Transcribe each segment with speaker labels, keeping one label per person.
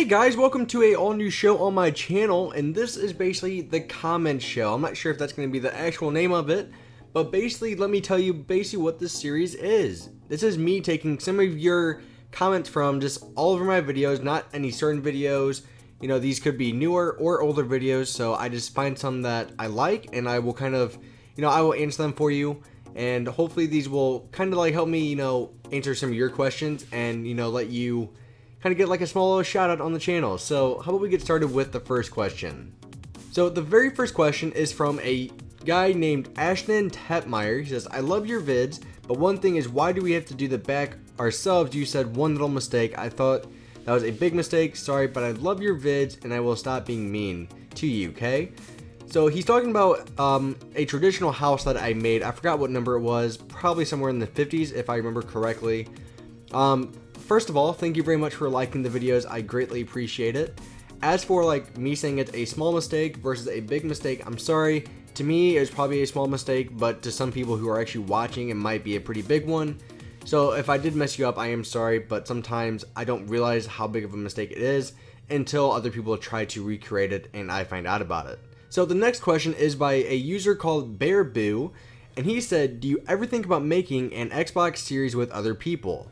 Speaker 1: Hey guys, welcome to a all new show on my channel, and this is basically the comment show. I'm not sure if that's going to be the actual name of it, but basically let me tell you basically what this series is. This is me taking some of your comments from just all over my videos, not any certain videos. You know, these could be newer or older videos, so I just find some that I like and I will kind of, I will answer them for you. And hopefully these will kind of like help me, answer some of your questions and, let you kind of get like a small little shout out on the channel. So how about we get started with the first question. So the very first question is from a guy named Ashton Tepmeyer. He says, I love your vids, but one thing is, why do we have to do the back ourselves? You said one little mistake. I thought that was a big mistake. Sorry, but I love your vids and I will stop being mean to you, okay? So he's talking about a traditional house that I made. I forgot what number it was, probably somewhere in the 50s if I remember correctly. First of all, thank you very much for liking the videos. I greatly appreciate it. As for like me saying it's a small mistake versus a big mistake, I'm sorry. To me, it's probably a small mistake, but to some people who are actually watching, it might be a pretty big one. So if I did mess you up, I am sorry, but sometimes I don't realize how big of a mistake it is until other people try to recreate it and I find out about it. So the next question is by a user called Bear Boo, and he said, do you ever think about making an Xbox series with other people?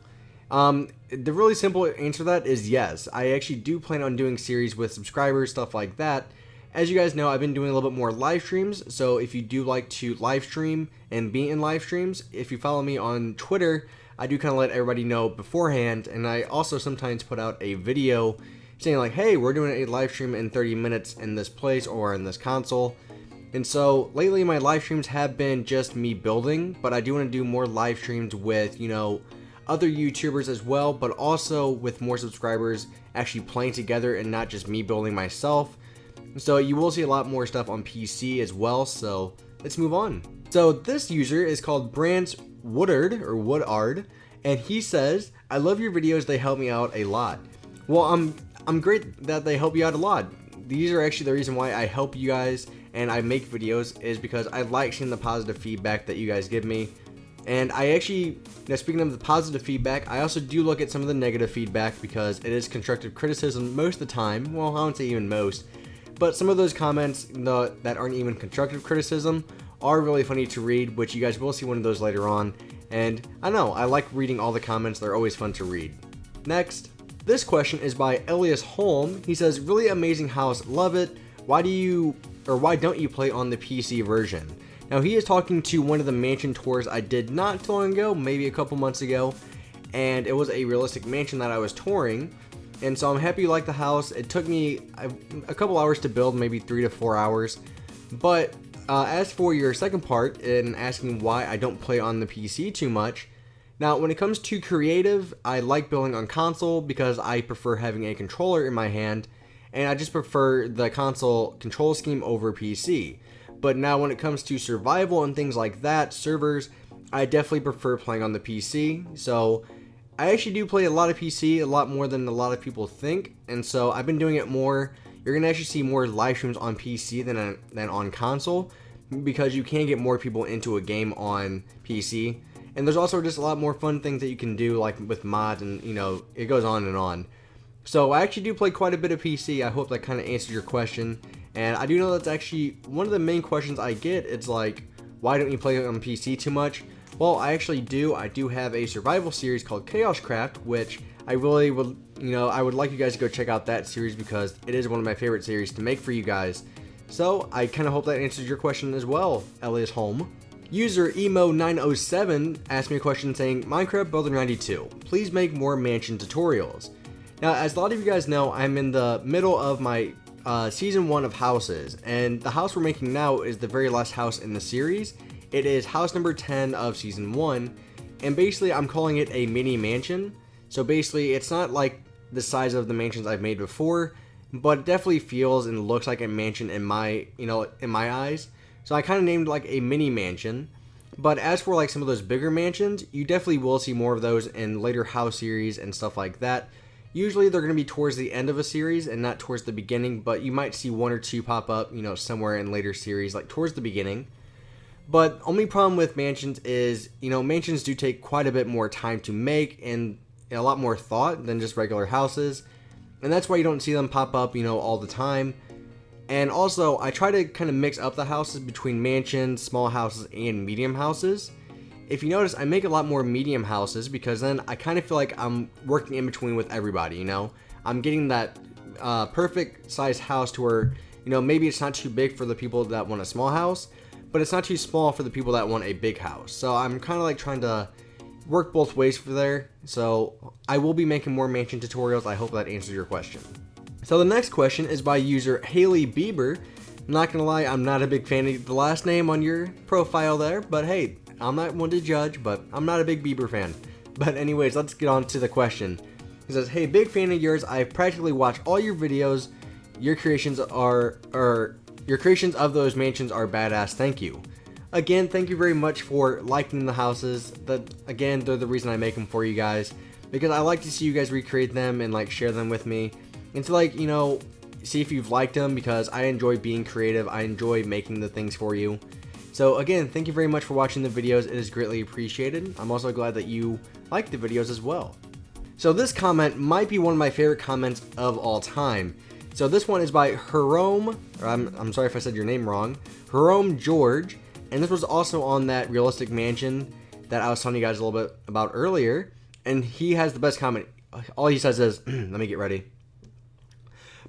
Speaker 1: The really simple answer to that is yes. I actually do plan on doing series with subscribers, stuff like that. As you guys know, I've been doing a little bit more live streams, so if you do like to live stream and be in live streams, if you follow me on Twitter, I do kind of let everybody know beforehand, and I also sometimes put out a video saying like, hey, we're doing a live stream in 30 minutes in this place or in this console. And so lately my live streams have been just me building, but I do want to do more live streams with, other YouTubers as well, but also with more subscribers actually playing together and not just me building myself. So you will see a lot more stuff on PC as well, so let's move on. So this user is called Brant Woodard, and he says, I love your videos, they help me out a lot. Well, I'm great that they help you out a lot. These are actually the reason why I help you guys and I make videos, is because I like seeing the positive feedback that you guys give me. And I actually, speaking of the positive feedback, I also do look at some of the negative feedback because it is constructive criticism most of the time. Well, I won't say even most, but some of those comments that aren't even constructive criticism are really funny to read, which you guys will see one of those later on. And I know, I like reading all the comments, they're always fun to read. Next, this question is by Elias Home. He says, really amazing house, love it. Why don't you play on the PC version? Now he is talking to one of the mansion tours I did not too long ago, maybe a couple months ago, and it was a realistic mansion that I was touring, and so I'm happy you like the house. It took me a couple hours to build, maybe 3 to 4 hours, but as for your second part in asking why I don't play on the PC too much, now when it comes to creative, I like building on console because I prefer having a controller in my hand, and I just prefer the console control scheme over PC. But now when it comes to survival and things like that, servers, I definitely prefer playing on the PC. So I actually do play a lot of PC, a lot more than a lot of people think. And so I've been doing it more. You're going to actually see more live streams on PC than on console, because you can get more people into a game on PC. And there's also just a lot more fun things that you can do, like with mods, and it goes on and on. So I actually do play quite a bit of PC. I hope that kind of answers your question. And I do know that's actually one of the main questions I get. It's like, why don't you play on PC too much? Well, I actually do. I do have a survival series called Chaos Craft, which I really would, I would like you guys to go check out that series because it is one of my favorite series to make for you guys. So I kind of hope that answers your question as well, Elias Home. User Emo907 asked me a question saying, Minecraft Builder 92, please make more mansion tutorials. Now, as a lot of you guys know, I'm in the middle of my season 1 of houses, and the house we're making now is the very last house in the series. It is house number 10 of season 1, and basically I'm calling it a mini mansion. So basically it's not like the size of the mansions I've made before, but it definitely feels and looks like a mansion in my eyes. So I kind of named like a mini mansion. But as for like some of those bigger mansions, you definitely will see more of those in later house series and stuff like that. Usually they're going to be towards the end of a series and not towards the beginning, but you might see 1 or 2 pop up, somewhere in later series, like towards the beginning. But only problem with mansions is, mansions do take quite a bit more time to make and a lot more thought than just regular houses. and that's why you don't see them pop up, you know, all the time. And also, I try to kind of mix up the houses between mansions, small houses, and medium houses. If you notice, I make a lot more medium houses because then I kind of feel like I'm working in between with everybody, you know? I'm getting that perfect size house to where, you know, maybe it's not too big for the people that want a small house, but it's not too small for the people that want a big house. So I'm kind of like trying to work both ways for there. So I will be making more mansion tutorials. I hope that answers your question. So the next question is by user Hailey Bieber. I'm not gonna lie, I'm not a big fan of the last name on your profile there, but hey, I'm not one to judge, but I'm not a big Bieber fan. But anyways, let's get on to the question. He says, hey, big fan of yours. I've practically watched all your videos. Your creations of those mansions are badass. Thank you. Again, thank you very much for liking the houses. Again, they're the reason I make them for you guys, because I like to see you guys recreate them and like share them with me, and to like, you know, see if you've liked them, because I enjoy being creative. I enjoy making the things for you. So again, thank you very much for watching the videos. It is greatly appreciated. I'm also glad that you like the videos as well. So this comment might be one of my favorite comments of all time. So this one is by Jerome, I'm sorry if I said your name wrong, Jerome George, and this was also on that realistic mansion that I was telling you guys a little bit about earlier, and he has the best comment. All he says is, let me get ready.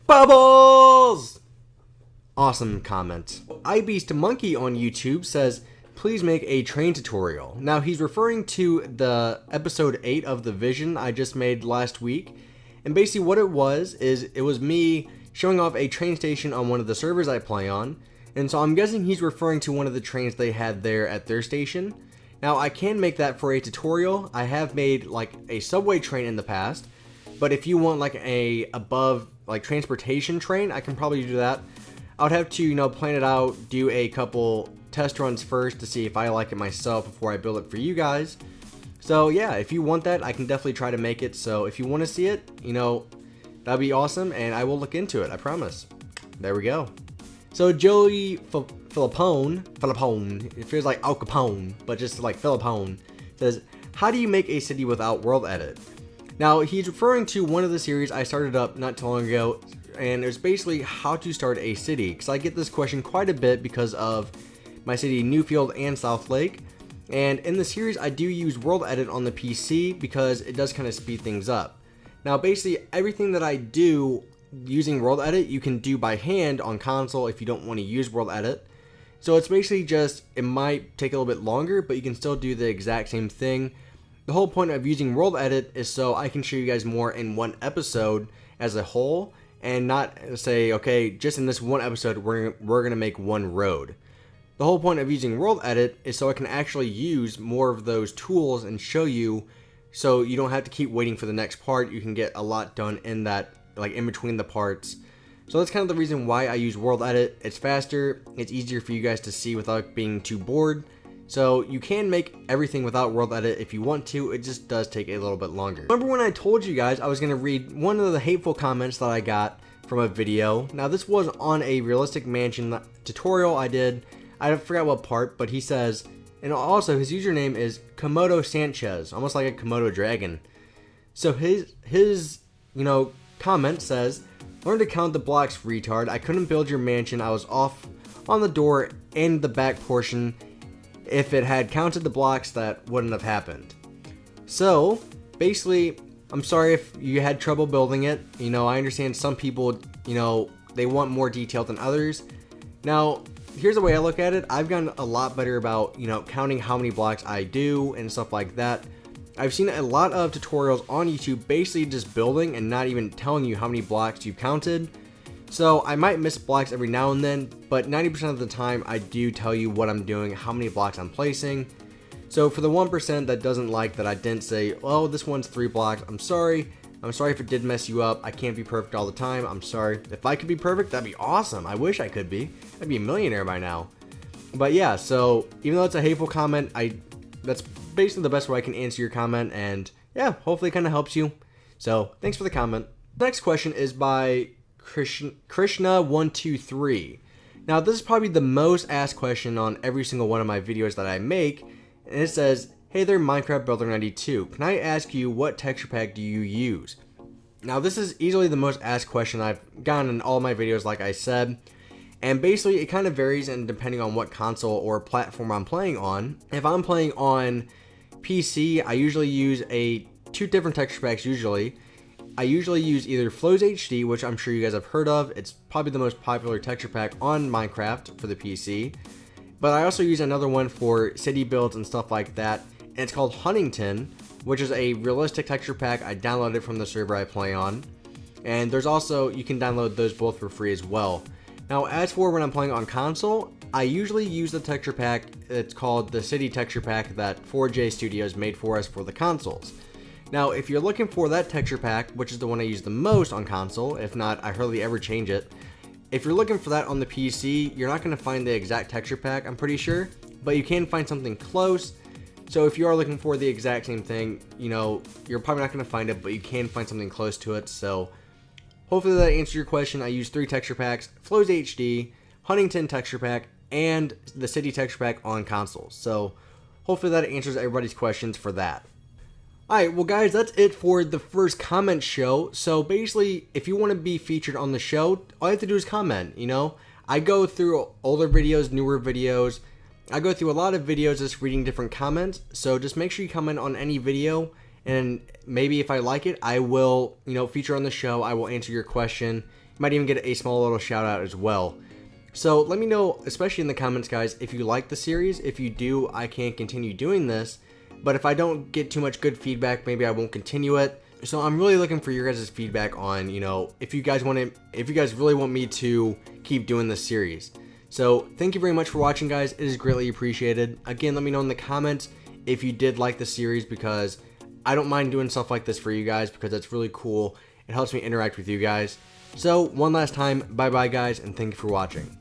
Speaker 1: Bubbles! Awesome comment. iBeastMonkey on YouTube says, please make a train tutorial. Now he's referring to the episode 8 of the Vision I just made last week. And basically what it was me showing off a train station on one of the servers I play on. And so I'm guessing he's referring to one of the trains they had there at their station. Now I can make that for a tutorial. I have made like a subway train in the past. But if you want like a above like transportation train, I can probably do that. I would have to, you know, plan it out, do a couple test runs first to see if I like it myself before I build it for you guys. So yeah, if you want that, I can definitely try to make it. So if you want to see it, you know, that'd be awesome, and I will look into it, I promise. There we go. So Joey Philippone, it feels like Al Capone, but just like Philippone, says, how do you make a city without world edit? Now he's referring to one of the series I started up not too long ago, and it's basically how to start a city, because I get this question quite a bit because of my city Newfield and South Lake. And in the series I do use world edit on the PC because it does kind of speed things up. Now basically everything that I do using world edit you can do by hand on console if you don't want to use world edit. So it's basically just, it might take a little bit longer, but you can still do the exact same thing. The whole point of using world edit is so I can show you guys more in one episode as a whole, and not say, okay, just in this one episode we're gonna make one road. The whole point of using world edit is so I can actually use more of those tools and show you, so you don't have to keep waiting for the next part. You can get a lot done in that, like in between the parts. So that's kind of the reason why I use world edit. It's faster, it's easier for you guys to see without being too bored. So you can make everything without world edit if you want to, it just does take a little bit longer. Remember when I told you guys I was going to read one of the hateful comments that I got from a video? Now this was on a realistic mansion tutorial I did. I forgot what part, but he says, and also his username is Komodo Sanchez, almost like a Komodo dragon. So his you know, comment says, learn to count the blocks, retard. I couldn't build your mansion. I was off on the door and the back portion. If it had counted the blocks, that wouldn't have happened. So basically, I'm sorry if you had trouble building it. You know, I understand some people, you know, they want more detail than others. Now, here's the way I look at it. I've gotten a lot better about, you know, counting how many blocks I do and stuff like that. I've seen a lot of tutorials on YouTube basically just building and not even telling you how many blocks you've counted. So I might miss blocks every now and then, but 90% of the time I do tell you what I'm doing, how many blocks I'm placing. So for the 1% that doesn't like that I didn't say, oh, this one's 3 blocks, I'm sorry. I'm sorry if it did mess you up. I can't be perfect all the time. I'm sorry. If I could be perfect, that'd be awesome. I wish I could be. I'd be a millionaire by now. But yeah, so even though it's a hateful comment, that's basically the best way I can answer your comment, and yeah, hopefully it kind of helps you. So thanks for the comment. Next question is by Krishna123. Now this is probably the most asked question on every single one of my videos that I make, and it says, hey there Minecraft Builder 92, can I ask you what texture pack do you use? Now this is easily the most asked question I've gotten in all my videos, like I said. And basically it kind of varies and depending on what console or platform I'm playing on. If I'm playing on PC, I usually use two different texture packs usually. I usually use either Flows HD, which I'm sure you guys have heard of. It's probably the most popular texture pack on Minecraft for the PC. But I also use another one for city builds and stuff like that. And it's called Huntington, which is a realistic texture pack. I downloaded from the server I play on. And there's also, you can download those both for free as well. Now, as for when I'm playing on console, I usually use the texture pack. It's called the City texture pack that 4J Studios made for us for the consoles. Now, if you're looking for that texture pack, which is the one I use the most on console, if not, I hardly ever change it. If you're looking for that on the PC, you're not going to find the exact texture pack, I'm pretty sure, but you can find something close. So if you are looking for the exact same thing, you know, you're probably not going to find it, but you can find something close to it. So hopefully that answers your question. I use 3 texture packs: Flows HD, Huntington texture pack, and the City texture pack on consoles. So hopefully that answers everybody's questions for that. Alright, well guys, that's it for the first comment show. So basically, if you want to be featured on the show, all you have to do is comment, you know? I go through older videos, newer videos. I go through a lot of videos just reading different comments. So just make sure you comment on any video, and maybe if I like it, I will, you know, feature on the show. I will answer your question. You might even get a small little shout out as well. So let me know, especially in the comments, guys, if you like the series. If you do, I can continue doing this. But if I don't get too much good feedback, maybe I won't continue it. So I'm really looking for your guys' feedback on, you know, if you guys really want me to keep doing this series. So thank you very much for watching, guys. It is greatly appreciated. Again, let me know in the comments if you did like the series, because I don't mind doing stuff like this for you guys because it's really cool. It helps me interact with you guys. So one last time, bye bye guys, and thank you for watching.